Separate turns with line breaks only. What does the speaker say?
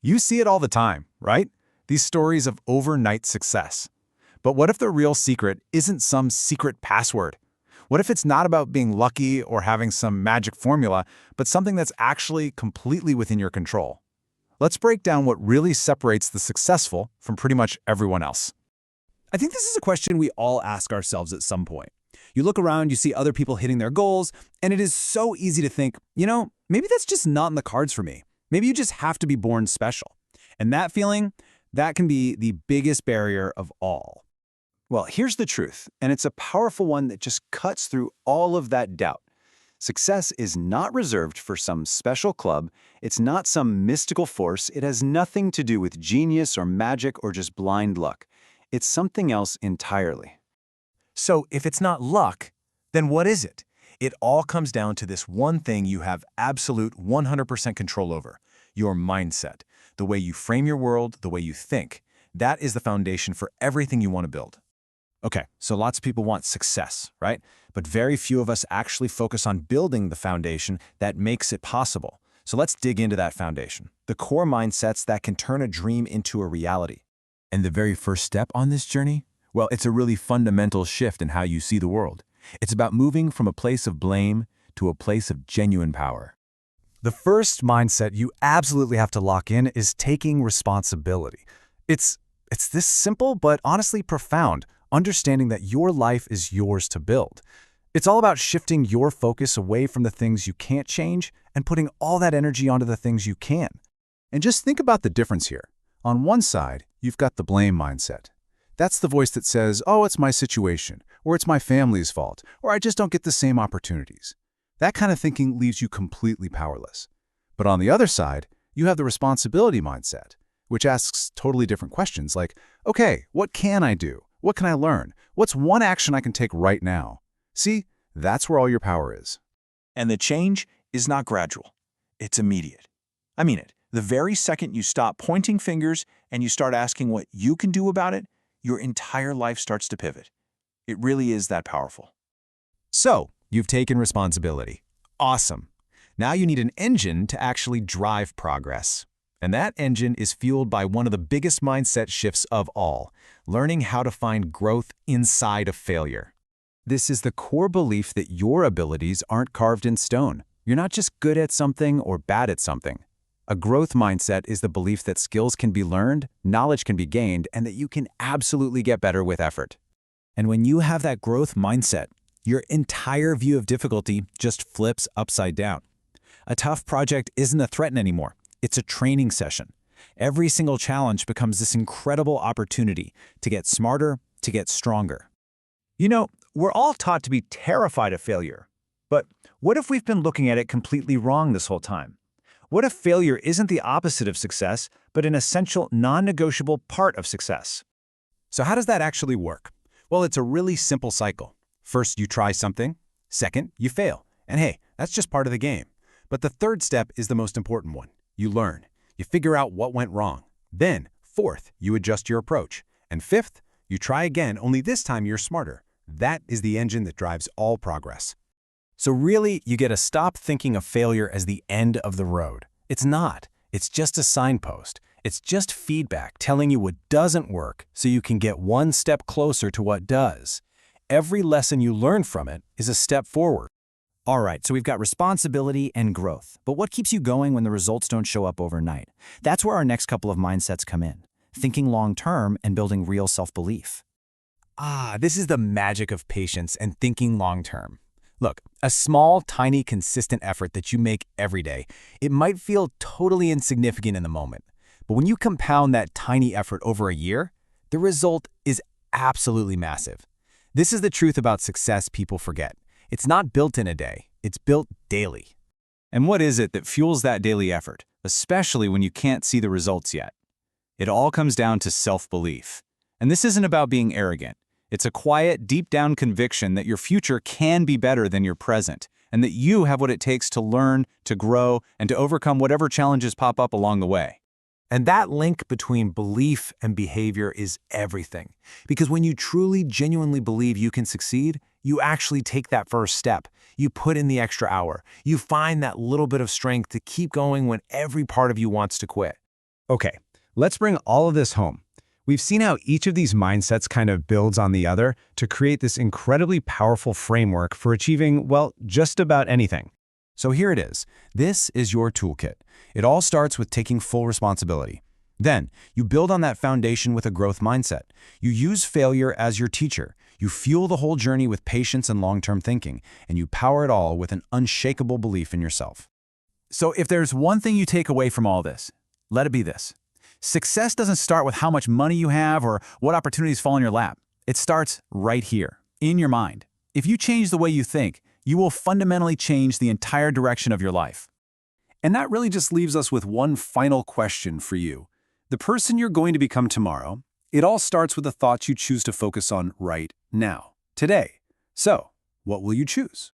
You see it all the time, right? These stories of overnight success. But what if the real secret isn't some secret password? What if it's not about being lucky or having some magic formula, but something that's actually completely within your control? Let's break down what really separates the successful from pretty much everyone else.
I think this is a question we all ask ourselves at some point. You look around, you see other people hitting their goals, and it is so easy to think, maybe that's just not in the cards for me. Maybe you just have to be born special. And that feeling, that can be the biggest barrier of all.
Well, here's the truth, and it's a powerful one that just cuts through all of that doubt. Success is not reserved for some special club. It's not some mystical force. It has nothing to do with genius or magic or just blind luck. It's something else entirely.
So if it's not luck, then what is it? It all comes down to this one thing you have absolute 100% control over: your mindset, the way you frame your world, the way you think. That is the foundation for everything you want to build. Okay, so lots of people want success, right? But very few of us actually focus on building the foundation that makes it possible. So let's dig into that foundation, the core mindsets that can turn a dream into a reality. And the very first step on this journey? Well, it's a really fundamental shift in how you see the world. It's about moving from a place of blame to a place of genuine power.
The first mindset you absolutely have to lock in is taking responsibility. It's this simple but honestly profound, understanding that your life is yours to build. It's all about shifting your focus away from the things you can't change and putting all that energy onto the things you can. And just think about the difference here. On one side, you've got the blame mindset. That's the voice that says, oh, it's my situation, or it's my family's fault, or I just don't get the same opportunities. That kind of thinking leaves you completely powerless. But on the other side, you have the responsibility mindset, which asks totally different questions like, okay, what can I do? What can I learn? What's one action I can take right now? See, that's where all your power is.
And the change is not gradual. It's immediate. I mean it. The very second you stop pointing fingers and you start asking what you can do about it, your entire life starts to pivot. It really is that powerful.
So, you've taken responsibility. Awesome. Now you need an engine to actually drive progress. And that engine is fueled by one of the biggest mindset shifts of all: learning how to find growth inside of failure.
This is the core belief that your abilities aren't carved in stone. You're not just good at something or bad at something. A growth mindset is the belief that skills can be learned, knowledge can be gained, and that you can absolutely get better with effort.
And when you have that growth mindset, your entire view of difficulty just flips upside down. A tough project isn't a threat anymore. It's a training session. Every single challenge becomes this incredible opportunity to get smarter, to get stronger.
We're all taught to be terrified of failure. But what if we've been looking at it completely wrong this whole time? What if failure isn't the opposite of success, but an essential, non-negotiable part of success?
So how does that actually work? Well, it's a really simple cycle. First, you try something. Second, you fail. And hey, that's just part of the game. But the third step is the most important one. You learn. You figure out what went wrong. Then, fourth, you adjust your approach. And fifth, you try again, only this time you're smarter. That is the engine that drives all progress. So really, you get to stop thinking of failure as the end of the road. It's not. It's just a signpost. It's just feedback telling you what doesn't work so you can get one step closer to what does. Every lesson you learn from it is a step forward.
All right, so we've got responsibility and growth. But what keeps you going when the results don't show up overnight? That's where our next couple of mindsets come in. Thinking long-term and building real self-belief.
This is the magic of patience and thinking long-term. Look, a small, tiny, consistent effort that you make every day, it might feel totally insignificant in the moment. But when you compound that tiny effort over a year, the result is absolutely massive. This is the truth about success people forget. It's not built in a day, it's built daily.
And what is it that fuels that daily effort, especially when you can't see the results yet? It all comes down to self-belief. And this isn't about being arrogant. It's a quiet, deep-down conviction that your future can be better than your present, and that you have what it takes to learn, to grow, and to overcome whatever challenges pop up along the way.
And that link between belief and behavior is everything. Because when you truly, genuinely believe you can succeed, you actually take that first step. You put in the extra hour. You find that little bit of strength to keep going when every part of you wants to quit.
Okay, let's bring all of this home. We've seen how each of these mindsets kind of builds on the other to create this incredibly powerful framework for achieving, well, just about anything.
So here it is. This is your toolkit. It all starts with taking full responsibility. Then, you build on that foundation with a growth mindset. You use failure as your teacher. You fuel the whole journey with patience and long-term thinking, and you power it all with an unshakable belief in yourself.
So if there's one thing you take away from all this, let it be this. Success doesn't start with how much money you have or what opportunities fall in your lap. It starts right here, in your mind. If you change the way you think, you will fundamentally change the entire direction of your life.
And that really just leaves us with one final question for you. The person you're going to become tomorrow, it all starts with the thoughts you choose to focus on right now, today. So, what will you choose?